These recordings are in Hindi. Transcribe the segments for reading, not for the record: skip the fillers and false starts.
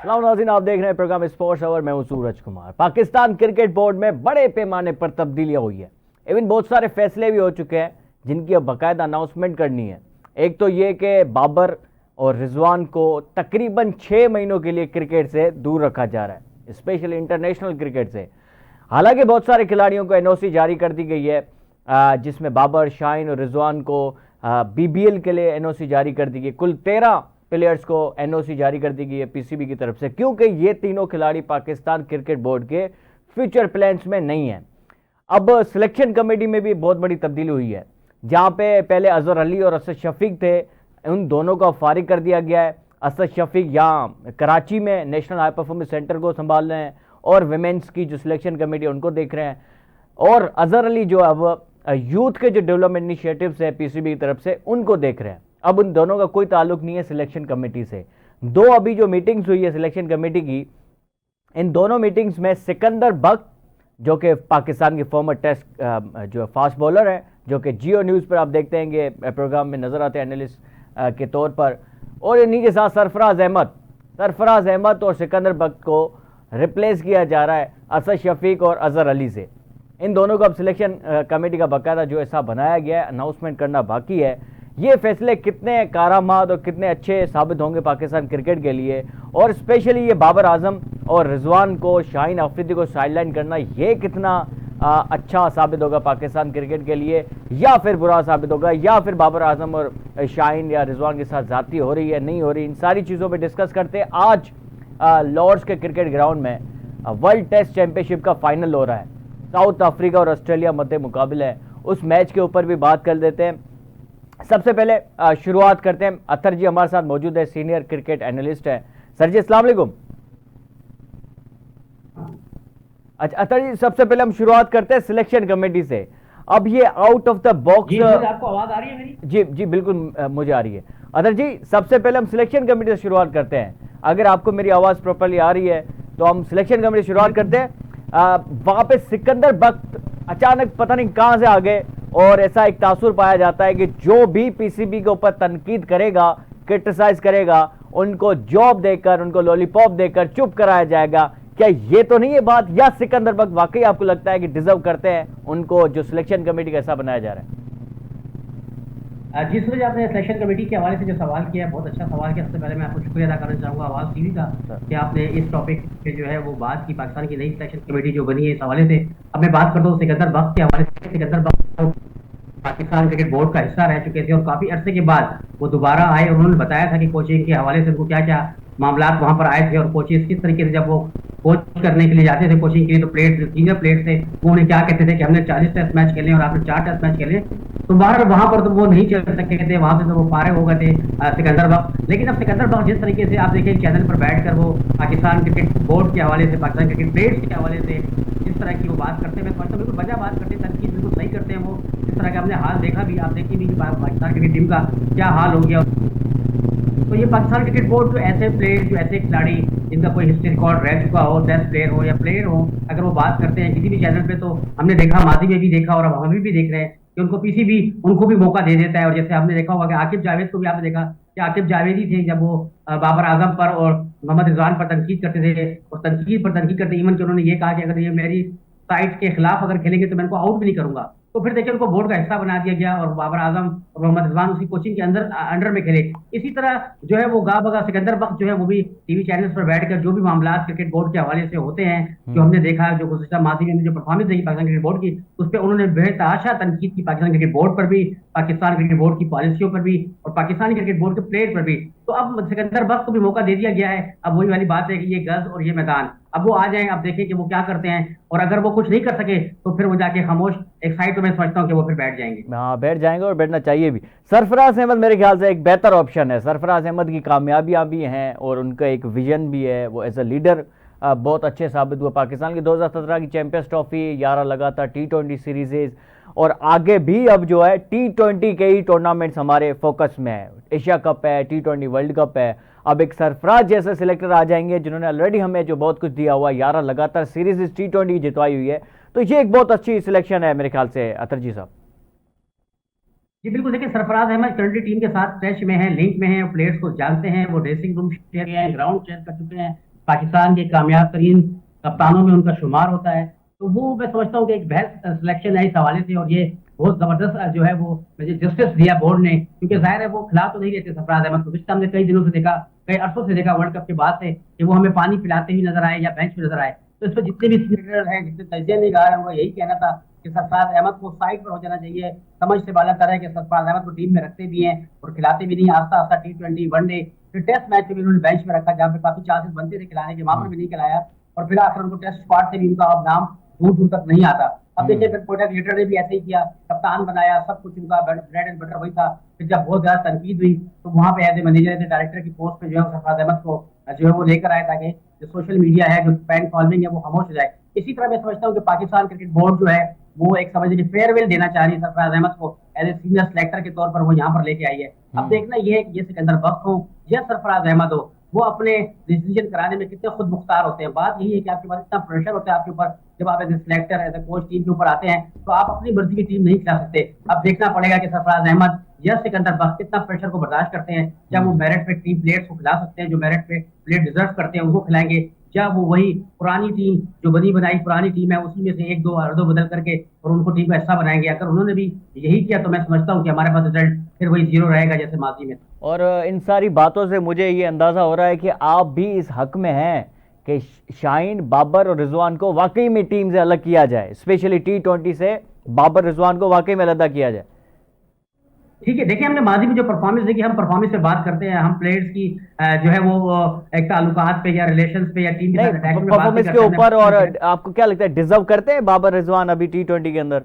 सलाम नाज़रीन, आप देख रहे हैं प्रोग्राम स्पोर्ट्स ओवर। मैं हूं सूरज कुमार। पाकिस्तान क्रिकेट बोर्ड में बड़े पैमाने पर तब्दीलियां हुई है। इवन बहुत सारे फैसले भी हो चुके हैं जिनकी अब बाकायदा अनाउंसमेंट करनी है। एक तो ये कि बाबर और रिजवान को तकरीबन 6 महीनों के लिए क्रिकेट से दूर रखा जा रहा है, स्पेशली इंटरनेशनल क्रिकेट से। हालांकि बहुत सारे खिलाड़ियों को एनओसी जारी कर दी गई है, जिसमें बाबर, शाहीन और रिजवान को बीबीएल के लिए एनओसी जारी कर दी गई। कुल 13 प्लेयर्स को एनओसी जारी कर दी गई है पीसीबी की तरफ से, क्योंकि ये तीनों खिलाड़ी पाकिस्तान क्रिकेट बोर्ड के फ्यूचर प्लान्स में नहीं है। अब सिलेक्शन कमेटी में भी बहुत बड़ी तब्दीली हुई है। जहां पे पहले अजहर अली और असद शफीक थे, उन दोनों को फारिग कर दिया गया है। असद शफीक यहाँ कराची में नेशनल हाई परफॉर्मेंस सेंटर को संभाल रहे हैं और विमेंस की जो सिलेक्शन कमेटी उनको देख रहे हैं। और अजहर अली जो अब यूथ के जो डेवलपमेंट इनिशिएटिव्स है पीसीबी की तरफ से, उनको देख रहे हैं। अब उन दोनों का कोई ताल्लुक नहीं है सिलेक्शन कमेटी से। दो अभी जो मीटिंग्स हुई है सिलेक्शन कमेटी की, इन दोनों मीटिंग्स में सिकंदर बख्त, जो कि पाकिस्तान के फॉर्मर टेस्ट जो फास्ट बॉलर है, जो कि जियो न्यूज़ पर आप देखते हैं कि प्रोग्राम में नजर आते हैं एनालिस्ट के तौर पर, और इन्हीं के साथ सरफराज अहमद और सिकंदर बख्त को रिप्लेस किया जा रहा है असद शफीक और अजहर अली से। इन दोनों को अब सिलेक्शन कमेटी का बाकायदा जो ऐसा बनाया गया है, अनाउंसमेंट करना बाकी है। ये फैसले कितने कारआमद और कितने अच्छे साबित होंगे पाकिस्तान क्रिकेट के लिए, और स्पेशली ये बाबर आजम और रिजवान को, शाहीन अफरीदी को साइडलाइन करना, ये कितना अच्छा साबित होगा पाकिस्तान क्रिकेट के लिए, या फिर बुरा साबित होगा, या फिर बाबर आजम और शाहीन या रिजवान के साथ जाती हो रही है नहीं हो रही। इन सारी चीज़ों पर डिस्कस करते हैं। आज लॉर्ड्स के क्रिकेट ग्राउंड में वर्ल्ड टेस्ट चैंपियनशिप का फाइनल हो रहा है। साउथ अफ्रीका और ऑस्ट्रेलिया मध्य मुकाबले है। उस मैच के ऊपर भी बात कर देते हैं। सबसे पहले शुरुआत करते हैं। अतर जी हमारे साथ मौजूद है, सीनियर क्रिकेट एनालिस्ट है। सर जी अस्सलाम वालेकुम। अच्छा अतर जी, सबसे पहले हम शुरुआत करते हैं सिलेक्शन कमेटी से। अब ये आउट ऑफ द बॉक्स, आपको आवाज आ रही है मेरी? जी जी बिल्कुल मुझे आ रही है। अतर जी, सबसे पहले हम सिलेक्शन कमेटी से शुरुआत करते हैं। अगर आपको मेरी आवाज प्रॉपरली आ रही है तो हम सिलेक्शन कमेटी से शुरुआत करते हैं। वहां पे सिकंदर बख्त अचानक पता नहीं कहां से आ गए, और ऐसा एक तासुर पाया जाता है कि जो भी पीसीबी के ऊपर तनकीद करेगा, क्रिटिसाइज करेगा, उनको जॉब देकर, उनको लॉलीपॉप देकर चुप कराया जाएगा। क्या ये तो नहीं है बात, या सिकंदर बख्त वाकई आपको लगता है कि डिजर्व करते हैं उनको जो सिलेक्शन कमेटी का हिस्सा बनाया जा रहा है? जिस वजह आपने सिलेक्शन कमेटी के हवाले से जो सवाल किया है, बहुत अच्छा सवाल किया। सबसे पहले मैं आपको शुक्रिया अदा करना चाहूँगा आवाज़ टीवी का कि आपने इस टॉपिक पे जो है वो बात की, पाकिस्तान की नई सिलेक्शन कमेटी जो बनी है इस हवाले से। अब मैं बात करता हूँ सिकंदर बख्त के हवाले से। सिकंदर बख्त पाकिस्तान क्रिकेट बोर्ड का हिस्सा रह चुके थे और काफ़ी अरसे के बाद वो दोबारा आए और उन्होंने बताया था कि कोचिंग के हवाले से उनको क्या क्या मामला वहाँ पर आए थे, और कोचेज किस तरीके से जब वो कोच करने के लिए जाते थे कोचिंग के लिए, तो प्लेयर्स, सीनियर प्लेयर्स थे, वो उन्हें क्या कहते थे कि हमने 40 टेस्ट मैच खेले और आपने 4 टेस्ट मैच खेले। तो बाहर वहां पर तो वो नहीं चल सके थे, वहां से तो वो पारे हो गए थे सिकंदर बख्त। लेकिन अब सिकंदर बख्त जिस तरीके से आप देखें चैनल पर बैठकर वो पाकिस्तान क्रिकेट बोर्ड के हवाले से, पाकिस्तान क्रिकेट प्लेयर्स के हवाले से जिस तरह की वो बात करते हैं, मैं बिल्कुल वजह बात करते हैं, तनकीद बिल्कुल सही करते हैं वो। जिस तरह का हमने हाल देखा भी, आप देखिए भी पाकिस्तान क्रिकेट टीम का क्या हाल हो गया। तो ये पाकिस्तान क्रिकेट बोर्ड जो ऐसे प्लेयर, जो ऐसे खिलाड़ी जिनका कोई हिस्ट्री रिकॉर्ड रह चुका हो, टेस्ट प्लेयर हो या प्लेयर हो, अगर वो बात करते हैं किसी भी चैनल पे, तो हमने देखा, माजी में भी देखा और अब हम भी देख रहे हैं कि उनको पीसीबी उनको भी मौका दे देता है। और जैसे आपने देखा होगा कि आकिब जावेद को भी आपने देखा कि आकिब जावेद ही थे जब वो बाबर आजम पर और मोहम्मद रिजवान पर तनकीद करते थे, और तनकीद करते इवन कि उन्होंने ये कहा कि अगर ये मेरी साइड के खिलाफ अगर खेलेंगे तो मैं इनको आउट भी नहीं करूंगा। तो फिर देखिए उनको बोर्ड का हिस्सा बना दिया गया और बाबर आजम और मोहम्मद रिजवान उसी कोचिंग के अंडर में खेले। इसी तरह जो है वो गा बगा सिकंदर बख्त जो है वो भी टीवी चैनल्स पर बैठकर जो भी मामला क्रिकेट बोर्ड के हवाले से होते हैं, जो हमने देखा, जो गुज़िश्ता माजी में जो परफॉर्मेंस देखी पाकिस्तान क्रिकेट बोर्ड की, उस पर उन्होंने बेतहाशा तनकीद की, पाकिस्तान क्रिकेट बोर्ड पर भी, पाकिस्तान क्रिकेट बोर्ड की पॉलिसियों पर भी और पाकिस्तानी क्रिकेट बोर्ड के प्लेयर पर भी। तो अब सिकंदर बख्त को भी मौका दे दिया गया है। अब वही वाली बात है कि ये गज और ये मैदान, अब वो आ जाएं, अब देखें कि वो क्या करते हैं, और अगर वो कुछ नहीं कर सके तो फिर वो जाके खामोश एक साइड पे मैं समझता हूँ कि वो फिर बैठ जाएंगे। हाँ बैठ जाएंगे, और बैठना चाहिए भी। सरफराज अहमद मेरे ख्याल से एक बेहतर ऑप्शन है। सरफराज अहमद की कामयाबियां भी हैं और उनका एक विजन भी है। वो एज अ लीडर बहुत अच्छे साबित हुआ। पाकिस्तान की 2017 की चैंपियंस ट्रॉफी, 11 लगातार T20 सीरीजेज, और आगे भी अब जो है T20 के ही टूर्नामेंट्स हमारे फोकस में है। एशिया कप है, T20 वर्ल्ड कप है। अब एक सरफराज जैसे सिलेक्टर आ जाएंगे जिन्होंने ऑलरेडी हमें जो बहुत कुछ दिया हुआ, 11 लगातार सीरीज T20 जितवाई हुई है, तो ये एक बहुत अच्छी सिलेक्शन है मेरे ख्याल से अतर जी साहब। जी बिल्कुल, देखिए सरफराज अहमद करंटली टीम के साथ टच में है, लिंक में है, प्लेयर्स को जानते हैं, वो ड्रेसिंग रूम शेयर किया है, ग्राउंड शेयर कर चुके हैं, पाकिस्तान के कामयाब तरीन कप्तानों में उनका शुमार होता है। तो वो मैं समझता हूँ कि एक बेहद सिलेक्शन है इस हवाले से, और ये बहुत जबरदस्त जो है वो मुझे जस्टिस दिया बोर्ड ने, क्योंकि जाहिर है वो खिला तो नहीं रहते सरफराज अहमद को। पिछले हमने कई दिनों से देखा, कई अरसों से देखा वर्ल्ड कप के बाद से, कि वो हमें पानी पिलाते हुए नजर आए या बेंच पे नजर आए। तो इस पर जितने भी सीनियर हैं, जितने तजिया निगार हैं, उनका यही कहना था कि सरफराज अहमद को साइड पर हो जाना चाहिए। समझ से बाला तरह के सरफराज अहमद को टीम में रखते भी हैं और खिलाते भी नहीं। आस्ता आस्ता T20 वनडे फिर टेस्ट मैच में भी उन्होंने बेंच में रखा, जहाँ पे काफी चांसेस बनते थे खिलाने के, वहां पर भी नहीं खिलाया। और फिर आखिर उनको टेस्ट स्क्वाड से भी उनका अब नाम दूर दूर तक नहीं आता। अब देखिए फिर कोटा क्रिकेटर ने भी ऐसे ही किया, कप्तान बनाया, सब कुछ उनका ब्रेड एंड बटर वही था। फिर जब बहुत ज्यादा तनकीद हुई तो वहां पे as a manager, as a director की पोस्ट पे जो है सरफराज अहमद को जो है वो लेकर आया, ताकि जो सोशल मीडिया है, जो फैन फॉलोइंग है, वो खामोश हो जाए। इसी तरह मैं समझता हूँ कि पाकिस्तान क्रिकेट बोर्ड जो है वो एक समझ लीजिए फेयरवेल देना चाह रही है सरफराज अहमद को, एज ए सीनियर सिलेक्टर के तौर पर वो यहाँ पर लेके आई है। अब देखना ये है कि ये सिकंदर बख्श हो या सरफराज अहमद हो, वो अपने डिसीजन कराने में कितने खुद मुख्तार होते हैं। बात यही है कि आपके पास इतना प्रेशर होता है आपके ऊपर, जब आप as a selector, as a coach team के ऊपर आते हैं, तो आप अपनी मर्जी की टीम नहीं खिला सकते। अब देखना पड़ेगा कि सरफराज अहमद या सिकंदर बख्श कितना प्रेशर को बर्दाश्त करते हैं। क्या वो मेरिट पे टीम प्लेयर्स को खिला सकते हैं, जो मेरिट पे प्लेयर डिजर्व करते हैं उनको खिलाएंगे, क्या वो वही पुरानी टीम जो बनी बनाई पुरानी टीम है उसी में से एक दो अर्दो बदल करके और उनको टीम का हिस्सा बनाएंगे। अगर उन्होंने भी यही किया तो मैं समझता हूँ कि हमारे पास रिजल्ट फिर वही 0 रहेगा जैसे माजी में। और इन सारी बातों से मुझे ये अंदाज़ा हो रहा है कि आप भी इस हक में हैं कि शाहीन, बाबर और रिजवान को वाकई में टीम से अलग किया जाए, स्पेशली T20 से बाबर, रिजवान को वाकई में अलग किया जाए। ठीक है, देखिए हमने माजी में जो परफॉर्मेंस देखी, हम परफॉर्मेंस पे बात करते हैं, हम प्लेयर्स की जो है वो एक ताल्लुकात पे या रिलेशंस पे या टीम के साथ अटैचमेंट पे बात परफॉर्मेंस नहीं के करते। ऊपर, और आपको क्या लगता है डिजर्व करते हैं बाबर, रिजवान अभी T20 के अंदर?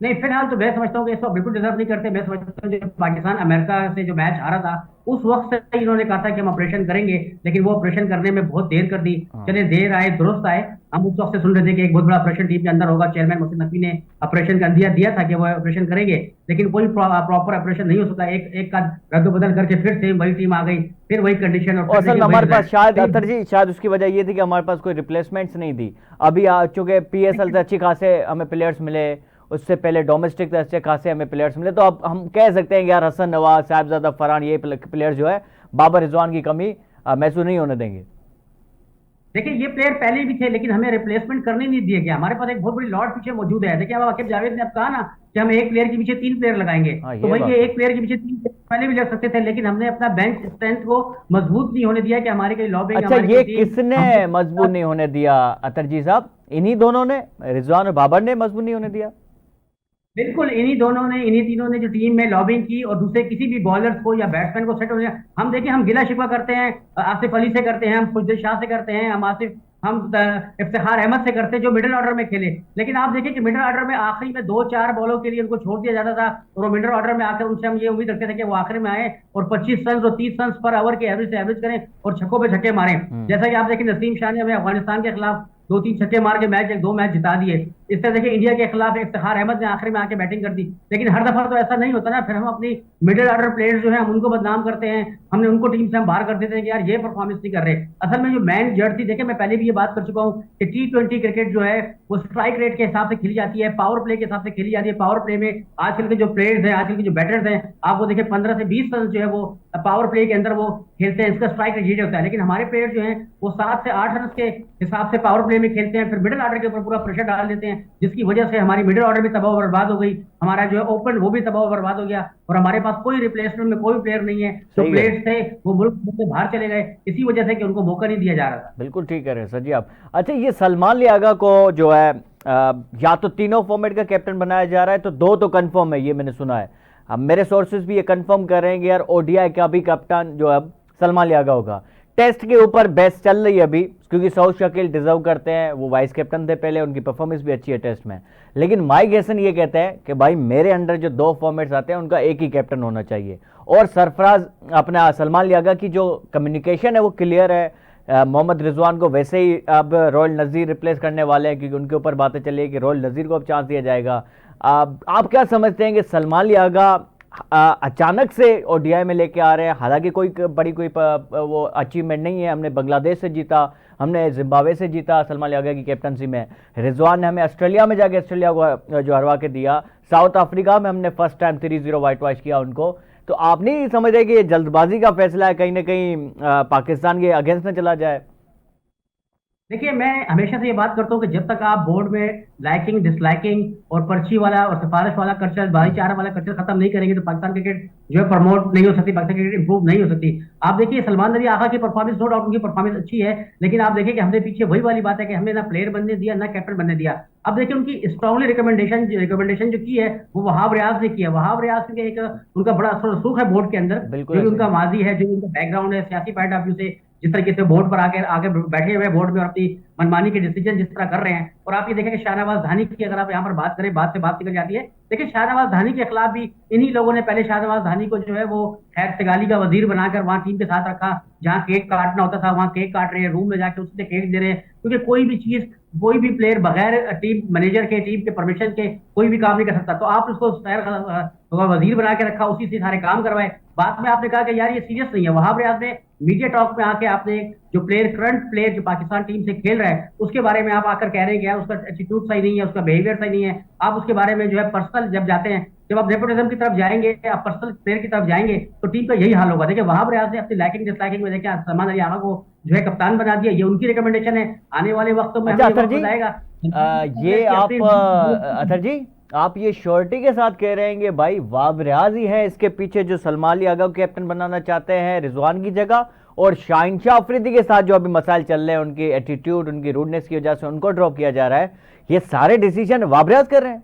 नहीं, फिलहाल तो मैं समझता हूँ कि इसको बिल्कुल डिजर्व नहीं करते। मैं समझता हूँ जब पाकिस्तान अमेरिका से जो मैच हारा था उस वक्त से इन्होंने कहा था कि हम ऑपरेशन करेंगे, लेकिन वो ऑपरेशन करने में बहुत देर कर दी। चले देर आए दुरुस्त आए। हम उस वक्त से सुन रहे थे कि एक बहुत बड़ा ऑपरेशन टीम के अंदर होगा, चेयरमैन मोहसिन नकवी ने ऑपरेशन कर दिया था कि वो ऑपरेशन करेंगे, लेकिन कोई प्रॉपर ऑपरेशन नहीं हो सकता। एक का रद्द बदल करके फिर सेम वही टीम आ गई, फिर वही कंडीशन। और असल में हमारे पास शायद अतर जी, शायद उसकी वजह ये थी कि हमारे पास कोई रिप्लेसमेंट्स नहीं थी। अभी चूंकि PSL से अच्छी खासे हमें प्लेयर्स मिले, उससे पहले डोमेस्टिक से अच्छे खासे हमें प्लेयर्स मिले, तो अब हम कह सकते हैं कि यार हसन नवाज, साहिबजादा फरहान, ये प्लेयर जो है बाबर, रिजवान की कमी महसूस नहीं होने देंगे। देखिए ये प्लेयर पहले भी थे, लेकिन हमें रिप्लेसमेंट करने नहीं दिए गया। हमारे पास एक बहुत बड़ी लॉट पीछे मौजूद है। देखिए अब आकिब जावेद ने अब कहा ना कि हम एक प्लेयर के पीछे 3 प्लेयर लगाएंगे, तो भाई ये एक प्लेयर के पीछे 3 प्लेयर पहले भी लग सकते थे, लेकिन हमने अपना बेंच स्ट्रेंथ को मजबूत नहीं होने दिया कि हमारी कोई लॉबिंग। अच्छा, ये किसने मजबूत नहीं होने दिया अतर जी साहब? इन्हीं दोनों ने, रिजवान और बाबर ने मजबूत नहीं होने दिया। बिल्कुल इन्हीं दोनों ने, इन्हीं तीनों ने जो टीम में लॉबिंग की और दूसरे किसी भी बॉलर्स को या बैट्समैन को सेट होने। हम देखिए, हम गिला शिकवा करते हैं आसिफ अली से करते हैं, हम खुशदिल शाह से करते हैं, हम इफ्तिखार अहमद से करते हैं जो मिडिल ऑर्डर में खेले। लेकिन आप देखिए कि मिडिल ऑर्डर में आखिरी में 2-4 बॉलों के लिए उनको छोड़ दिया जाता था, और वो मिडिल ऑर्डर में आकर उनसे हम ये उम्मीद रखते थे कि वो आखिरी में आए और 25 रन और 30 रन पर ओवर के एवरेज से एवरेज करें और छक्कों पे छक्के मारें। जैसा कि आप देखिए नसीम शाह ने हमें अफगानिस्तान के खिलाफ 2-3 छक्के मार के मैच 2 मैच जिता दिए। इस तरह देखिए इंडिया के खिलाफ इफ्तिखार अहमद ने आखिरी में आके बैटिंग कर दी। लेकिन हर दफा तो ऐसा नहीं होता ना, फिर हम अपनी मिडिल ऑर्डर प्लेयर्स जो है हम उनको बदनाम करते हैं, हमने उनको टीम से हम बाहर कर देते हैं कि यार ये परफॉर्मेंस नहीं कर रहे। असल में जो मैन जर्सी देखिए, मैं पहले भी ये बात कर चुका हूँ कि T20 क्रिकेट जो है वो स्ट्राइक रेट के हिसाब से खेली जाती है, पावर प्ले के हिसाब से खेली जाती है। पावर प्ले में आजकल के जो प्लेयर्स हैं, आजकल के जो बैटर्स हैं, आप वो देखिए 15 से 20 रन जो है वो पावर प्ले के अंदर वो खेलते हैं, इसका स्ट्राइक रेट होता है। लेकिन हमारे प्लेयर जो हैं वो 7 से 8 रन के हिसाब से पावर प्ले में खेलते हैं, फिर मिडिल ऑर्डर के ऊपर पूरा प्रेशर डाल देते हैं, जिसकी वजह से हमारी मिडिल ऑर्डर भी तबाह बर्बाद हो गई, हमारा जो है ओपन वो भी तबाह बर्बाद हो गया, और हमारे पास कोई रिप्लेसमेंट में कोई प्लेयर नहीं है। जो प्लेयर्स थे वो मुल्क से बाहर चले गए, इसी वजह से कि उनको मौका नहीं दिया जा रहा था। बिल्कुल ठीक कह रहे हैं सर जी आप। अच्छा, ये सलमान लियागा को जो है या तो तीनों फॉर्मेट का कैप्टन बनाया जा रहा है, तो 2 तो कंफर्म है, ये मैंने सुना है। अब मेरे सोर्सेज भी ये कंफर्म कर रहे हैं कि यार ODI का भी कप्तान जो अब सलमान लियागा होगा। टेस्ट के ऊपर बेस्ट चल रही है अभी, क्योंकि सऊद शकील डिजर्व करते हैं, वो वाइस कैप्टन थे पहले, उनकी परफॉर्मेंस भी अच्छी है टेस्ट में। लेकिन माइक हैसन ये कहते हैं कि भाई मेरे अंडर जो 2 फॉर्मेट्स आते हैं उनका एक ही कैप्टन होना चाहिए, और सरफराज अपना सलमान लियागा की जो कम्युनिकेशन है वो क्लियर है। मोहम्मद रिजवान को वैसे ही अब रोयल नज़ीर रिप्लेस करने वाले हैं, क्योंकि उनके ऊपर बातें चली है कि रोयल नज़ीर को अब चांस दिया जाएगा। आप क्या समझते हैं कि सलमान लियागा अचानक से ODI में लेके आ रहे हैं? हालांकि कोई बड़ी कोई वो अचीवमेंट नहीं है, हमने बांग्लादेश से जीता, हमने जिम्बाब्वे से जीता सलमान लियागा की कैप्टनसी में। रिजवान ने हमें ऑस्ट्रेलिया में जाके ऑस्ट्रेलिया को जो हरवा के दिया, साउथ अफ्रीका में हमने फर्स्ट टाइम 3-0 वाइट वॉश किया उनको। तो तो आप नहीं समझ रहे कि ये जल्दबाजी का फैसला है, कहीं ना कहीं पाकिस्तान के अगेंस्ट में चला जाए? देखिए, मैं हमेशा से ये बात करता हूँ कि जब तक आप बोर्ड में लाइकिंग डिसलाइकिंग और पर्ची वाला और सिफारिश वाला कल्चर, भाईचारा वाला कल्चर खत्म नहीं करेंगे तो पाकिस्तान क्रिकेट जो है प्रमोट नहीं हो सकती, पाकिस्तान क्रिकेट इंप्रूव नहीं हो सकती। आप देखिए सलमान नबी आगा की परफॉर्मेंस, नो डाउट उनकी परफॉर्मेंस अच्छी है, लेकिन आप देखिए कि हमने पीछे वही वाली बात है कि हमने ना प्लेयर बनने दिया ना कैप्टन बनने दिया। अब देखिए उनकी स्ट्रांगली रिकमेंडेशन जो की है वो वहाब रियाज ने किया। वहाब रियाज के एक उनका बड़ा रसूख है बोर्ड के अंदर, बिल्कुल जो भी ऐसे उनका ही। माजी है, जो भी उनका बैकग्राउंड है सियासी पॉइंट ऑफ व्यू से, जिस तरीके से बोर्ड पर आके आगे बैठे हुए बोर्ड में और अपनी मनमानी के डिसीजन जिस तरह कर रहे हैं। और आप ये देखें कि शाहनवाज धानी की अगर आप यहाँ पर बात करें, बात से बात निकल जाती है। देखिए शाहनवाज धानी के खिलाफ भी इन्हीं लोगों ने पहले शाहनवाज धानी को जो है वो खैर सेगाली का वजीर बनाकर वहां टीम के साथ रखा, जहां केक काटना होता था वहां केक काट रहे हैं, रूम में जाके उससे केक दे रहे हैं, क्योंकि कोई भी चीज कोई भी प्लेयर बगैर टीम मैनेजर के, टीम के परमिशन के कोई भी काम नहीं कर सकता। तो आप उसको वजीर बना के रखा, उसी से सारे काम करवाए। बाद में आपने कहा कि यार ये सीरियस नहीं है। वहाब रियाज ने मीडिया टॉक में आके आपने जो प्लेयर, करंट प्लेयर जो पाकिस्तान टीम से खेल रहा है उसके बारे में आप आकर कह रहे हैं कि यार उसका एटीट्यूड सही नहीं है, उसका बिहेवियर सही नहीं है। आप उसके बारे में जो है पर्सनल जब जाते हैं, जब आप नेपोटिज्म की तरफ जाएंगे, आप पर्सनल प्लेयर की तरफ जाएंगे तो टीम का यही हाल होगा। देखिए वहाब रियाज ने अपनी लाइकिंग डिसलाइकिंग में देखिए सलमान अली आगा को जो है कप्तान बना दिया, ये उनकी रिकमेंडेशन है। आने वाले वक्तों में अच्छा हमें अतर वक्त जी, बताएगा ये आप अतर जी, आप ये श्योरिटी के साथ कह रहे हैं कि भाई वाब रियाज ही है इसके पीछे जो सलमान अली आगा को कैप्टन बनाना चाहते हैं रिजवान की जगह, और शाहिनशाह अफरीदी के साथ जो अभी मसाइल चल रहे हैं, उनकी एटीट्यूड, उनकी रूडनेस की वजह से उनको ड्रॉप किया जा रहा है, ये सारे डिसीजन वाब रियाज कर रहे हैं?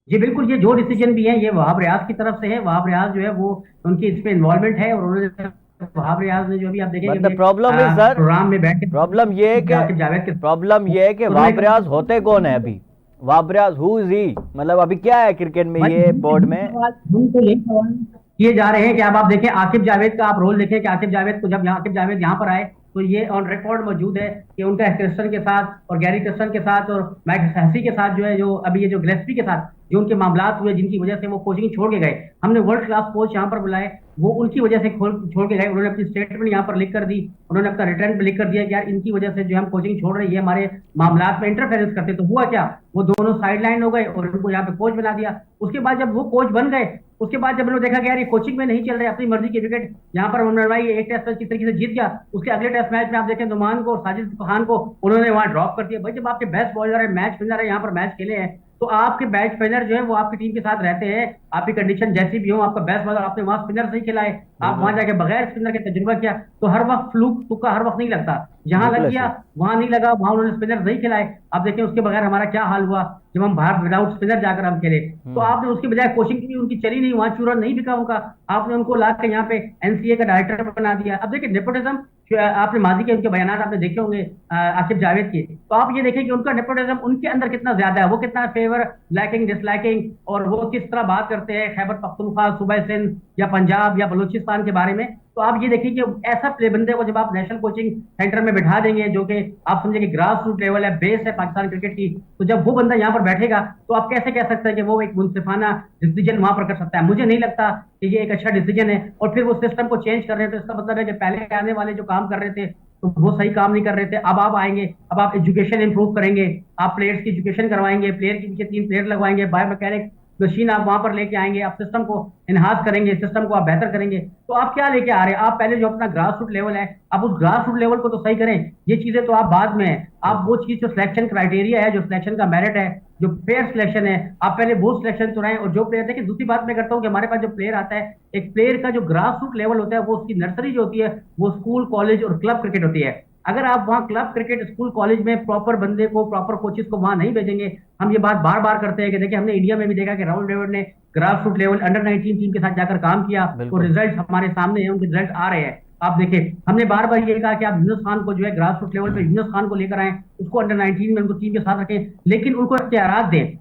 जी बिल्कुल, ये जो डिसीजन भी है ये वहाब रियाज की तरफ से है। वहाब रियाज जो है वो उनकी इसमें इन्वॉल्वमेंट है, और उन्होंने वहाब रियाज ने जो भी आप देखेंगे मतलब प्रॉब्लम इज सर, प्रोग्राम में बैठ के प्रॉब्लम ये है कि आकिब जावेद के प्रॉब्लम ये है कि उन्होंने वाब रियाज होते कौन है अभी? वाब रियाज हु इज ही, मतलब अभी क्या है क्रिकेट में भाई ये बोर्ड में? तो यही सवाल किए जा रहे हैं कि अब आप देखें आकिब जावेद का, आप रोल देखें कि आकिब जावेद को जब आकिब जावेद यहाँ पर आए तो ये ऑन रिकॉर्ड मौजूद है कि उनका क्रिस्टन के साथ और गैरी क्रिस्टन के साथ और मैक हसी के साथ जो है, जो अभी ये जो गिलेस्पी के साथ जो उनके मामलात हुए जिनकी वजह से वो कोचिंग छोड़ के गए, हमने वर्ल्ड क्लास कोच यहाँ पर बुलाए, वो उनकी वजह से छोड़ के गए। उन्होंने अपनी स्टेटमेंट यहाँ पर लिख कर दी, उन्होंने अपना रिटर्न पे लिख कर दिया कि यार इनकी वजह से जो हम कोचिंग छोड़ रहे हैं, ये हमारे मामलात में इंटरफेरेंस करते। तो हुआ क्या, वो दोनों साइडलाइन हो गए और उनको यहाँ पे कोच बना दिया। उसके बाद जब वो कोच बन गए, उसके बाद जब उन्होंने देखा कि यार ये कोचिंग में नहीं चल रहे, अपनी मर्जी के विकेट यहाँ पर उन्होंने एक टेस्ट मैच किस तरीके से जीत गया, उसके अगले टेस्ट मैच में आप देखें नुमान को और साजिद खान को उन्होंने वहां ड्रॉप कर दिया। भाई जब आपके बेस्ट बॉलर है, मैच विनर है, यहाँ पर मैच खेले हैं, तो आपके बैच स्पिनर जो है वो आपकी टीम के साथ रहते हैं, आपकी कंडीशन जैसी भी हो, आपका बेस्ट बॉलर, आपने वहां स्पिनर नहीं खिलाए, आप वहां जाके बगैर स्पिनर के तजुर्बा किया, तो हर वक्त फ्लूक तुक्का हर वक्त नहीं लगता, जहां लग गया वहां नहीं लगा, वहां उन्होंने स्पिनर नहीं खिलाए। आप देखिए उसके बगैर हमारा क्या हाल हुआ जब हम बाहर विदाउट स्पिनर जाकर हम खेले। तो आपने उसके बजाय कोचिंग की उनकी चली नहीं, वहां चूरा नहीं बिका उनका, आपने उनको ला के यहाँ पे एनसीए का डायरेक्टर बना दिया। अब देखिए नेपोटिज्म, आपने माजी के उनके बयान आपने देखे होंगे आकिब जावेद के, तो आप ये देखें कि उनका नेपोटिज्म उनके अंदर कितना ज्यादा है, वो कितना फेवर लाइकिंग डिसलाइकिंग, और वो किस तरह बात करते हैं खैबर पख्तूनख्वा, सूबा सिंध या पंजाब या बलूचिस्तान के बारे में। तो आप ये देखिए कि ऐसा प्ले बंदे को जब आप नेशनल कोचिंग सेंटर में बिठा देंगे, जो कि आप समझे कि ग्रास रूट लेवल है, बेस है पाकिस्तान क्रिकेट की, तो जब वो बंदा यहाँ पर बैठेगा तो आप कैसे कह सकते हैं कि वो एक मुनसिफाना डिसीजन वहां पर कर सकता है? मुझे नहीं लगता कि ये एक अच्छा डिसीजन है। और फिर वो सिस्टम को चेंज कर रहे हैं, तो इसका मतलब है कि पहले आने वाले जो काम कर रहे थे तो वो सही काम नहीं कर रहे थे, अब आप आएंगे, अब आप एजुकेशन इंप्रूव करेंगे, आप प्लेयर्स की एजुकेशन करवाएंगे, प्लेयर के पीछे 3 प्लेयर लगवाएंगे, बायो मैकेनिक मशीन आप वहां पर लेके आएंगे, आप सिस्टम को एनहांस करेंगे, सिस्टम को आप बेहतर करेंगे। तो आप क्या लेके आ रहे हैं? आप पहले जो अपना ग्रास रूट लेवल है, आप उस ग्रास रूट लेवल को तो सही करें, ये चीजें तो आप बाद में है। आप वो चीज जो सिलेक्शन क्राइटेरिया है, जो सिलेक्शन का मेरिट है, जो फेयर सिलेक्शन है, आप पहले वो सिलेक्शन तो रहे। और जो प्लेयर, देखिए दूसरी बात मैं करता हूँ कि हमारे पास जो प्लेयर आता है, एक प्लेयर का जो ग्रास रूट लेवल होता है वो उसकी नर्सरी जो होती है वो स्कूल कॉलेज और क्लब क्रिकेट होती है। अगर आप वहाँ क्लब क्रिकेट स्कूल कॉलेज में प्रॉपर बंदे को, प्रॉपर कोचेस को वहां नहीं भेजेंगे, हम ये बात बार बार करते हैं कि देखिए हमने इंडिया में भी देखा कि राहुल द्रविड़ ने grass root level under nineteen team के साथ जाकर काम किया, तो रिजल्ट हमारे सामने हैं, उनके रिजल्ट आ रहे हैं। आप देखें हमने बार बार ये कहा कि आप यूनुस खान को जो है ग्रास रूट लेवल पे यूनुस खान को लेकर आए, उसको अंडर-19 में उनको टीम के साथ रखें, लेकिन उनको इख्तियारात दें।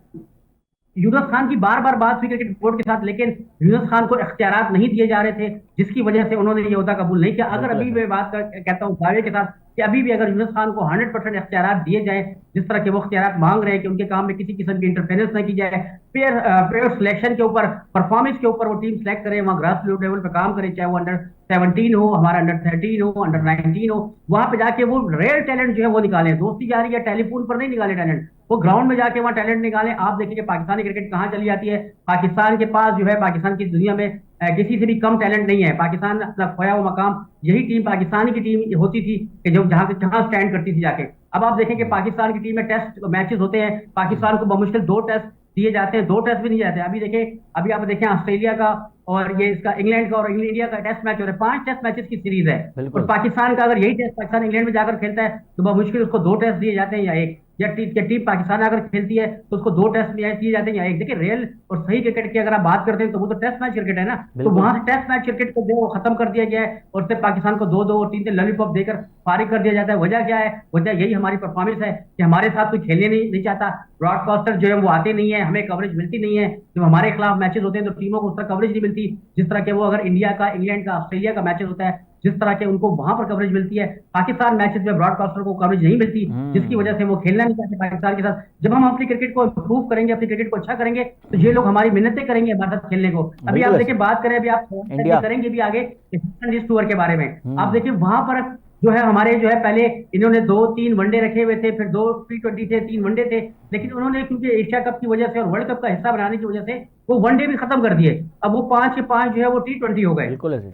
यूनुस खान की बार बार बात हुई क्रिकेट बोर्ड के साथ, लेकिन यूनुस खान को इख्तियारात नहीं दिए जा रहे थे, जिसकी वजह से उन्होंने ये ओहदा कबूल नहीं किया। अगर अभी मैं बात कहता हूँ दावे के साथ कि अभी भी अगर यूनुस खान को 100% इख्तियारात दिए जाए, जिस तरह के वो इख्तियारात मांग रहे हैं कि उनके काम में किसी किस्म की इंटरफेरेंस न की जाए, प्लेयर सिलेक्शन के ऊपर, परफॉर्मेंस के ऊपर वो टीम सेलेक्ट करे, वहाँ ग्रास रूट लेवल पे काम करे, चाहे वो अंडर-17 हो, हमारा अंडर-13 हो, अंडर-19 हो, वहां पे जाके वो रेयर टैलेंट जो है वो निकाले। दोस्ती जारी है, टेलीफोन पर नहीं निकाले टैलेंट, वो ग्राउंड में जाके वहां टैलेंट निकालें। आप देखिए कि पाकिस्तानी क्रिकेट कहाँ चली जाती है, पाकिस्तान के पास जो है, पाकिस्तान की दुनिया में किसी से भी कम टैलेंट नहीं है। पाकिस्तान अपना खोया हुआ मकाम, यही टीम पाकिस्तान की टीम होती थी कि जो जहां स्टैंड करती थी जाके। अब आप देखें कि पाकिस्तान की टीम में टेस्ट मैचेस होते हैं, पाकिस्तान को बमुश्किल 2 टेस्ट दिए जाते हैं, 2 टेस्ट भी नहीं जाते। अभी देखें, अभी आप देखें ऑस्ट्रेलिया का और ये इसका इंग्लैंड का और इंडिया का टेस्ट मैच हो रहा है, 5 टेस्ट मैचेस की सीरीज है। और बिल्कुल। पाकिस्तान का अगर यही टेस्ट पाकिस्तान इंग्लैंड में जाकर खेलता है तो बमुश्किल उसको 2 टेस्ट दिए जाते हैं या एक, या टीम पाकिस्तान अगर खेलती है तो उसको 2 टेस्ट दिए जाते हैं या एक। देखिए रियल और सही क्रिकेट की अगर आप बात करते हैं तो वो तो टेस्ट मैच क्रिकेट है ना, तो बिल्कुल। वहां से टेस्ट मैच क्रिकेट को जो खत्म कर दिया गया है और सिर्फ पाकिस्तान को 2-2 और 3-3 लॉलीपॉप देकर फारिग कर दिया जाता है। वजह क्या है? वजह यही हमारी परफॉर्मेंस है कि हमारे साथ कोई खेलने नहीं चाहता। ब्रॉडकास्टर जो है वो आते नहीं है, हमें कवरेज मिलती नहीं है। जब हमारे खिलाफ मैचेस होते हैं तो टीमों को उस तरह कवरेज नहीं मिलती जिस तरह के वो अगर इंडिया का, इंग्लैंड का, ऑस्ट्रेलिया का मैचेस होता है जिस तरह के उनको वहां पर कवरेज मिलती है। पाकिस्तान मैचेस में ब्रॉडकास्टर को कवरेज नहीं मिलती, जिसकी वजह से वो खेलना नहीं चाहते पाकिस्तान के साथ। जब हम अपनी क्रिकेट को इंप्रूव करेंगे, अपनी क्रिकेट को अच्छा करेंगे, तो ये लोग हमारी मिन्नतें करेंगे हमारे साथ खेलने को। अभी आप बिल्कुल देखिए, बात करें अभी आप इंडिया। करेंगे भी आगे ईस्ट टूर के बारे में। आप देखिए वहां पर जो है हमारे जो है पहले इन्होंने 2-3 वनडे रखे हुए थे, फिर 2 T20 थे, 3 वनडे थे, लेकिन उन्होंने क्योंकि एशिया कप की वजह से और वर्ल्ड कप का हिस्सा बनाने की वजह से वो वनडे भी खत्म कर दिए। अब वो 5 के 5 जो है वो T20 हो गए। बिल्कुल ऐसे,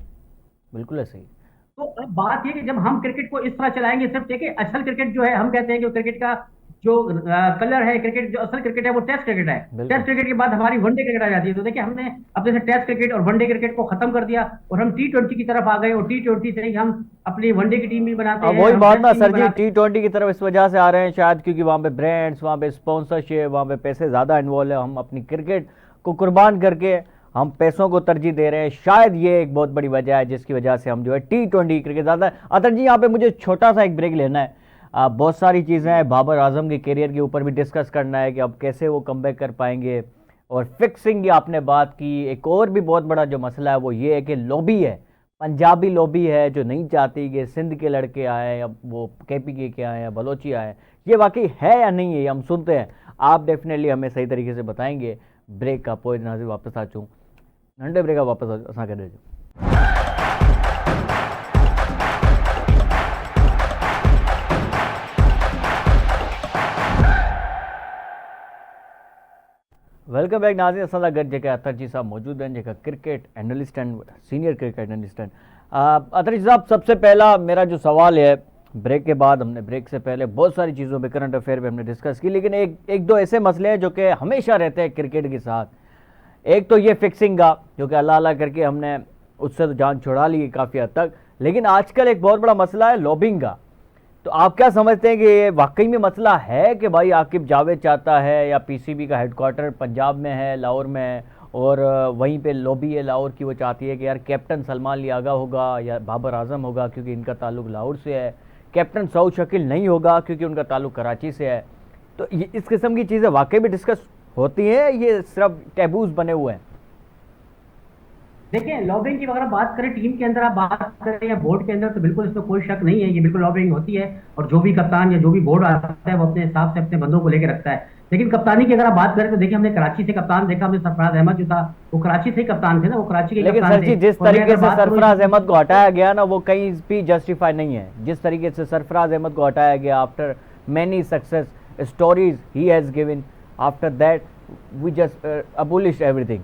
बिल्कुल ऐसे ही। तो अब बात ये कि जब हम क्रिकेट को इस तरह चलाएंगे, सिर्फ देखिए असल क्रिकेट जो है, हम कहते हैं कि क्रिकेट का जो कलर है, क्रिकेट जो असल क्रिकेट है वो टेस्ट क्रिकेट है। टेस्ट क्रिकेट के बाद हमारी वनडे क्रिकेट आ जाती है। तो देखिए हमने अपने से टेस्ट क्रिकेट और वनडे क्रिकेट को खत्म कर दिया और हम T20 की तरफ आ गए, और T20 से ही हम अपनी वनडे की टीम भी बनाते हैं। वही हम बात ना टेस्ट टीम सर भी जी, बनाते T20 की तरफ इस वजह से आ रहे हैं शायद क्योंकि वहाँ पे ब्रांड्स, वहाँ पे स्पॉन्सरशिप, वहाँ पे पैसे ज़्यादा इन्वॉल्व है। हम अपनी क्रिकेट को कुर्बान करके हम पैसों को तरजीह दे रहे हैं। शायद ये एक बहुत बड़ी वजह है जिसकी वजह से हम जो है T20 क्रिकेट ज़्यादा। अतर जी यहाँ पे मुझे छोटा सा एक ब्रेक लेना है। बहुत सारी चीज़ें हैं, बाबर आजम के करियर के ऊपर भी डिस्कस करना है कि अब कैसे वो कमबैक कर पाएंगे, और फिक्सिंग की आपने बात की। एक और भी बहुत बड़ा जो मसला है वो ये है कि लॉबी है, पंजाबी लॉबी है जो नहीं चाहती कि सिंध के लड़के आए या वो KPK के आए या बलोची आए। ये वाकई है या नहीं है, ये हम सुनते हैं। आप डेफिनेटली हमें सही तरीके से बताएंगे। ब्रेक का पोइ नाज़िर वापस आ चूँ, नंढे ब्रेक वापस असां करे जो। वेलकम बैक नाज़रीन। असां सां गॾु जेके अतर जी साहब मौजूद हैं, जेका क्रिकेट एनालिस्ट आहिनि, सीनियर क्रिकेट एनालिस्ट आहिनि। अतर जी साहब, सबसे पहला मेरा जो सवाल है, ब्रेक के बाद हमने ब्रेक से पहले बहुत सारी चीज़ों पे, करंट अफेयर पे हमने डिस्कस की, लेकिन एक दो ऐसे मसले हैं जो कि हमेशा रहते हैं क्रिकेट के साथ। एक तो ये फिक्सिंग का, जो कि अल्लाह अल्लाह करके हमने उससे तो जान छुड़ा ली काफ़ी हद तक, लेकिन आजकल एक बहुत बड़ा मसला है लॉबिंग का। तो आप क्या समझते हैं कि ये वाकई में मसला है कि भाई आकिब जावेद चाहता है, या PCB का हेडक्वार्टर पंजाब में है, लाहौर में है, और वहीं पे लॉबी है लाहौर की, वो चाहती है कि यार कैप्टन सलमान लियागा होगा या बाबर आजम होगा क्योंकि इनका ताल्लुक लाहौर से है, कैप्टन सऊद शकील नहीं होगा क्योंकि उनका ताल्लुक कराची से है। तो ये इस किस्म की चीज़ें वाकई में डिस्कस होती हैं, ये सिर्फ टैबूज बने हुए हैं? देखिए लॉबिंग की अगर बात करें टीम के अंदर, आप बात करें या बोर्ड के अंदर, तो बिल्कुल इसमें कोई शक नहीं है, ये बिल्कुल लॉबिंग होती है। और जो भी कप्तान या जो भी बोर्ड आता है वो अपने हिसाब से अपने बंदों को लेकर रखता है। लेकिन कप्तानी की अगर आप बात करें तो देखिए हमने कराची से कप्तान देखा, हमने सरफराज अहमद जो था वो कराची से ही कप्तान थे ना, वो कराची के लेकिन कप्तान सर जी थे। जिस और मैं तरीके अगर से बात करूं सरफराज अहमद को हटाया गया ना, वो कहीं भी जस्टिफाई नहीं है। जिस तरीके से सरफराज अहमद को हटाया गया after many success stories he has given, after that we just abolish everything.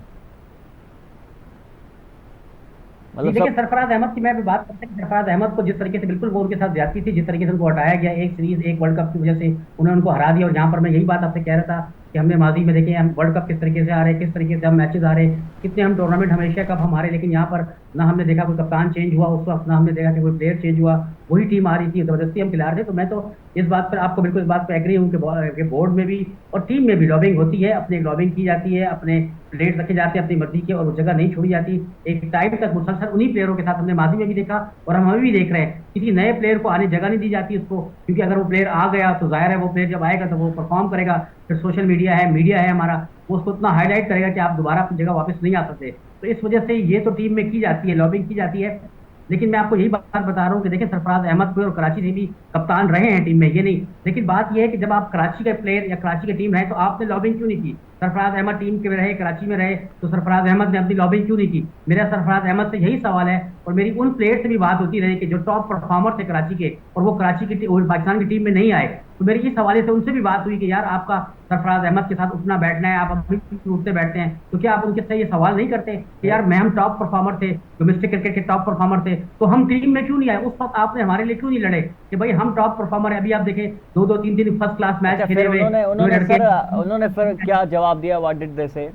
देखिए सरफराज अहमद की मैं भी बात करते हैं। सरफराज अहमद को जिस तरीके से बिल्कुल वो उनके साथ ज्यादती थी, जिस तरीके से उनको हटाया गया एक सीरीज, एक वर्ल्ड कप की वजह से उन्होंने उनको हरा दिया। और यहाँ पर मैं यही बात आपसे कह रहा था कि हमने माजी में देखे हम वर्ल्ड कप किस तरीके से आ रहे, किस तरीके से हम मैचेस आ रहे, कितने हम टूर्नामेंट, हम एशिया कप हम हारे, लेकिन यहाँ पर ना हमने देखा कोई कप्तान चेंज हुआ उस वक्त, ना हमने देखा कि कोई प्लेयर चेंज हुआ, वही टीम आ रही थी, जबरदस्ती हम खिला रहे थे। तो मैं तो इस बात पर आपको बिल्कुल इस बात पर एग्री हूँ कि बोर्ड में भी और टीम में भी लॉबिंग होती है, अपनी लॉबिंग की जाती है, अपने प्लेयर रखे जाते हैं अपनी मर्जी के, और वो जगह नहीं छोड़ी जाती। एक टाइम तक मुसलसल उन्हीं प्लेयरों के साथ हमने माजी में भी देखा और हम अभी भी देख रहे हैं, किसी नए प्लेयर को आने जगह नहीं दी जाती उसको, क्योंकि अगर वो प्लेयर आ गया तो जाहिर है वो प्लेयर जब आएगा तो वो परफॉर्म करेगा, फिर सोशल मीडिया है, मीडिया है हमारा, वो उसको इतना हाईलाइट करेगा कि आप दोबारा अपनी जगह वापस नहीं आ सकते। तो इस वजह से ये तो टीम में की जाती है, लॉबिंग की जाती है। लेकिन मैं आपको यही बात बता रहा हूँ कि देखिए सरफराज अहमद को और कराची से भी कप्तान रहे हैं टीम में, ये नहीं। लेकिन बात यह है कि जब आप कराची के प्लेयर या कराची की टीम रहे तो आपने लॉबिंग क्यों नहीं की? सरफराज अहमद टीम के रहे, कराची में रहे, तो सरफराज अहमद ने अपनी लॉबिंग क्यों नहीं की? मेरा सरफराज अहमद से यही सवाल है, और मेरी उन प्लेयर से भी बात होती रही कि जो टॉप परफॉर्मर थे कराची के, और वो कराची की पाकिस्तान की टीम में नहीं आए, तो मेरी इस हवाले से उनसे भी बात हुई कि यार आपका सरफराज अहमद के साथ उठना बैठना है, आप अभी उठते बैठते हैं, तो क्या आप उनके से ये सवाल नहीं करते कि यार मैं हम टॉप परफॉर्मर थे, डोमेस्टिक क्रिकेट के टॉप परफॉर्मर थे, तो हम टीम में क्यों नहीं आए? उस वक्त आपने हमारे लिए क्यों नहीं लड़े कि भाई हम टॉप परफॉर्मर है? अभी आप देखें 2-2 3-3 फर्स्ट क्लास मैच अच्छा, खेले फिर हुए उन्होंने जो उन्होंने लड़के। सर उन्होंने फिर क्या जवाब दिया? व्हाट डिड दे से?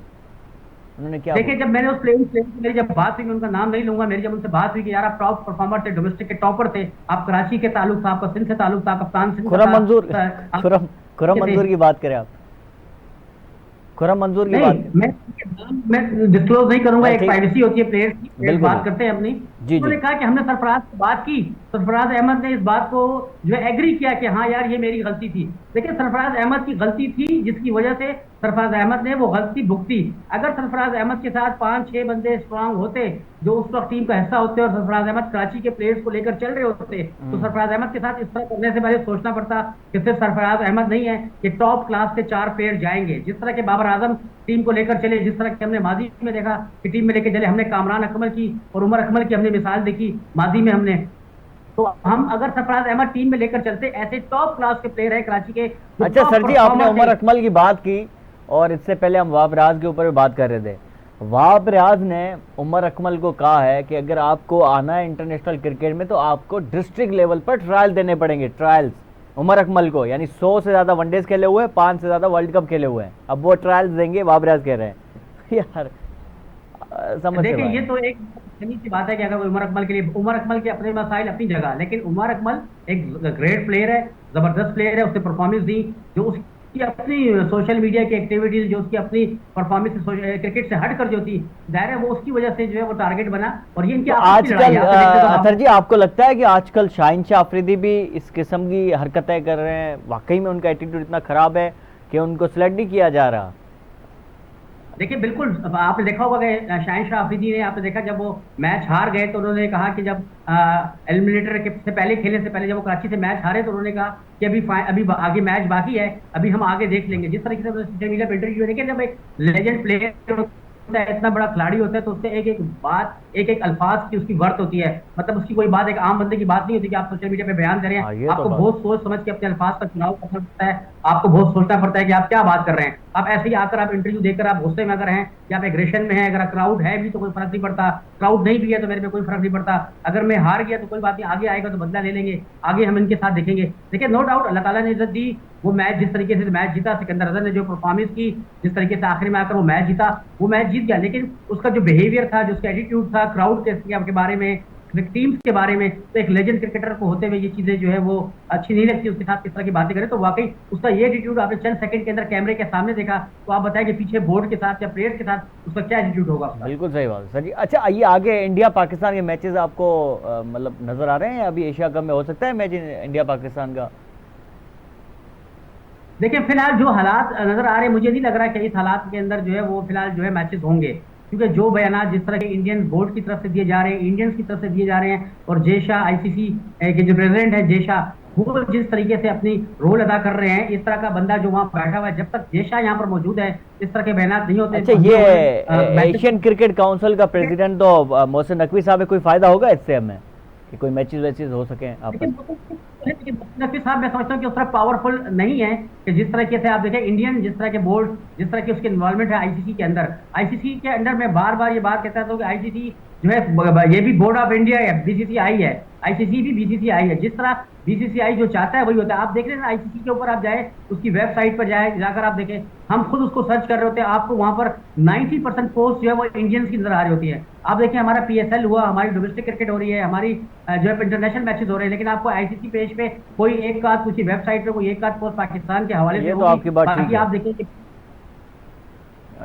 उन्होंने क्या देखिए बोला? जब मैंने उस प्लेयर से मेरी जब बात हुई, मैं उनका नाम नहीं लूंगा, मेरी जब उनसे बात हुई कि यार आप टॉप परफॉर्मर थे, डोमेस्टिक के टॉपर थे, आप कराची के ताल्लुक था, आपका सिंध से ताल्लुक था, कप्तान सिंध खुरम का मंजूर था, आप खुरम थे। मंजूर की बात करें आप? खुरम मंजूर की नहीं, बात करें? मैं डिस्क्लोज नहीं करूंगा, एक ठीक, प्राइवेसी होती है प्लेयर्स की, प्लेयर्स बिल्कुल बात बिल्कुल। करते हैं अपनी। जी उन्होंने जी। कहा कि हमने सरफराज से बात की, सरफराज अहमद ने इस बात को जो है एग्री किया कि हाँ यार ये मेरी गलती थी। लेकिन सरफराज अहमद की गलती थी जिसकी वजह से सरफराज अहमद ने वो गलती भुगती। अगर सरफराज अहमद के साथ 5-6 बंदे स्ट्रांग होते जो उस वक्त टीम का हिस्सा होते और सरफराज अहमद कराची के प्लेयर्स को लेकर चल रहे होते, तो सरफराज अहमद के साथ इस तरह करने से पहले सोचना पड़ता कि सिर्फ सरफराज अहमद नहीं है कि टॉप क्लास के 4 प्लेयर जाएंगे, जिस तरह के बाबर आजम टीम को लेकर चले, जिस तरह के हमने माजी में देखा कि टीम में लेकर चले, हमने कामरान अकमल की और उमर अकमल की हमने मिसाल देखी माजी में हमने। तो हम अगर सरफराज अहमद टीम में लेकर चलते, ऐसे टॉप क्लास के प्लेयर है कराची के जो अच्छा टॉप सर जी, आपने परफॉर्मर उमर थे। अकमल की बात की और इससे पहले हम वाब रियाज के ऊपर भी बात कर रहे थे। वाब रियाज ने उमर अकमल को कहा है कि अगर आपको आना है इंटरनेशनल क्रिकेट में तो आपको डिस्ट्रिक्ट लेवल पर ट्रायल देने पड़ेंगे, ट्रायल्स। उमर अकमल को, यानी 100 से ज़्यादा वनडेज खेले हुए हैं, 5 से ज़्यादा वर्ल्ड कप खेले हुए हैं, अब वो ट्रायल्स देंगे, वाब रियाज कह रहे हैं। यार समझ से देखिए ये बाहर। तो एक सही सी बात है कि अगर उमर अकमल के लिए, उमर अकमल के अपने मसाइल अपनी जगह, लेकिन उमर अकमल एक ग्रेट प्लेयर है, जबरदस्त प्लेयर है, उसने परफॉर्मेंस दी जो उसकी अपनी सोशल मीडिया की एक्टिविटीज, जो उसकी अपनी परफॉर्मेंस क्रिकेट से हट कर जो थी, जाहिर है वो उसकी वजह से जो है वो टारगेट बना। और ये इनकी तो आपस की लड़ाई आजकल है, आपने देखते तो अतर आप जी, आपको लगता है कि आजकल शाहीन शाह अफरीदी भी इस किस्म की हरकतें कर रहे हैं? वाकई में उनका एटीट्यूड इतना खराब है कि उनको सिलेक्ट नहीं किया जा रहा? देखिए बिल्कुल, अब आपने देखा होगा कि शाहिन शाह अफरीदी ने, आपने देखा जब वो मैच हार गए तो उन्होंने कहा कि जब एलिमिनेटर के से पहले, खेलने से पहले जब वो कराची से मैच हारे तो उन्होंने कहा कि अभी आगे मैच बाकी है, अभी हम आगे देख लेंगे। जिस तरीके से सोशल मीडिया पर इंटरव्यू देखिए, जब एक लेजेंड प्लेयर होता है, इतना बड़ा खिलाड़ी होता है, तो उससे एक एक बात, एक एक अल्फाज की उसकी वर्थ होती है। मतलब उसकी कोई बात एक आम बंदे की बात नहीं होती कि आप सोशल मीडिया पे बयान दे रहे हाँ, हैं, ये तो आपको बात। बहुत सोच समझ के अपने अल्फाज का चुनाव करना पड़ता है, आपको बहुत सोचना पड़ता है कि आप क्या बात कर रहे हैं। आप ऐसे ही आकर आप इंटरव्यू देकर आप गुस्से में अगर हैं या आप एग्रेशन में हैं, अगर क्राउड है भी तो कोई फर्क नहीं पड़ता, क्राउड नहीं भी है तो मेरे पे कोई फर्क नहीं पड़ता, अगर मैं हार गया तो कोई बात नहीं, आगे आएगा तो बदला ले लेंगे, आगे हम इनके साथ देखेंगे। देखिए नो डाउट अल्लाह ताला ने इज्जत दी, वो मैच जिस तरीके से मैच जीता, सिकंदर अजहर ने जो परफॉर्मेंस की, जिस तरीके से आखिर में आकर वो मैच जीता, वो मैच जीत गया, लेकिन उसका जो बिहेवियर था, जो उसका एटीट्यूड था क्राउड के बारे में, टीम्स के बारे में, तो एक लेजेंड क्रिकेटर को होते हुए ये चीजें जो है वो अच्छी नहीं लगती, उसके साथ किस तरह की बातें करें। तो वाकई उसका ये एटीट्यूड आपने चंद सेकंड के अंदर कैमरे के सामने देखा, तो आप बताएं कि पीछे बोर्ड के साथ या प्लेयर्स के साथ उसका क्या एटीट्यूड होगा उसका। बिल्कुल सही बात है सर जी। अच्छा, आइए आगे, इंडिया पाकिस्तान के मैचेस आपको मतलब नजर आ रहे हैं? अभी एशिया कप में हो सकता है मैच इंडिया पाकिस्तान का? देखिए फिलहाल जो हालात नजर आ रहे हैं, मुझे नहीं लग रहा कि इस हालात के अंदर जो है वो फिलहाल जो है मैचेस होंगे, क्योंकि जो बयान जिस तरह के इंडियन बोर्ड की तरफ से दिए जा रहे हैं, इंडियंस की तरफ से दिए जा रहे हैं, और जेशा आईसीसी के जो प्रेसिडेंट है जेशा, वो जिस तरीके से अपनी रोल अदा कर रहे हैं, इस तरह का बंदा जो वहां बैठा हुआ है, जब तक जेशा यहाँ पर मौजूद है इस तरह के बयान नहीं होते। अच्छा, ये एशियन क्रिकेट काउंसिल का प्रेसिडेंट तो मोहसिन नकवी साहब है, कोई फायदा होगा इससे हमें कि कोई मैचेस वैचेस हो सके आपस? लेकिन नकवी साहब मैं समझता हूँ कि उस तरह पावरफुल नहीं है कि जिस तरीके से आप देखें इंडियन, जिस तरह के बोर्ड, जिस तरह की उसकी इन्वॉल्वमेंट है आईसीसी के अंदर, आईसीसी के अंदर मैं बार बार ये बात कहता हूँ कि आईसीसी जो है ये भी बोर्ड ऑफ इंडिया है, बीसीसीआई है, आईसीसी भी बीसीसीआई है, जिस तरह बीसीसीआई जो चाहता है वही होता है। आप देख रहे हैं आईसीसी के ऊपर आप जाए, उसकी वेबसाइट पर जाए, जाकर आप देखें, हम खुद उसको सर्च कर रहे होते हैं, आपको वहां पर 90% पोस्ट जो है वो इंडियंस की नजर आ रही होती है। आप देखें हमारा पीएसएल हुआ, हमारी डोमेस्टिक क्रिकेट हो रही है, हमारी जो है इंटरनेशनल मैचेस हो रहे हैं, लेकिन आपको आईसीसी पेज पे कोई एक आध किसी वेबसाइट पे कोई एक आध पोस्ट पाकिस्तान के हवाले से ये तो होगी। आपकी बात ठीक बाकी है। आप देखें कि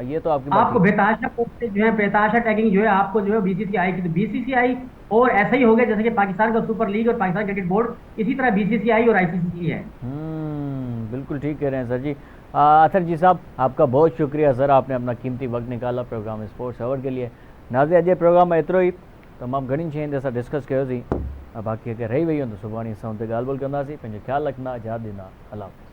ये तो आपकी बात आपको ठीक है। बेताशा पोस्ट जो है, बेताशा टैगिंग जो है आपको जो है बीसीसीआई की, तो बीसीसीआई और ऐसा ही हो गया जैसे कि पाकिस्तान का सुपर लीग और पाकिस्तान क्रिकेट बोर्ड, इसी तरह बीसीसीआई और आईसीसी है। बिल्कुल ठीक कह रहे हैं सर जी। अतर जी साहब, आपका बहुत शुक्रिया सर, आपने अपना कीमती वक्त निकाला प्रोग्राम स्पोर्ट्स आवर के लिए। नाज़े अॼु प्रोग्राम में एतिरो ई, तमामु घणी शयुनि ते असां डिस्कस कयोसीं। बाक़ी अगरि रही वई तो सुभाणे असां हुते ॻाल्हि ॿोल कंदासीं। पंहिंजो ख़्यालु रखंदा, यादि ॾींदा। अल्लाह हाफ़िज़।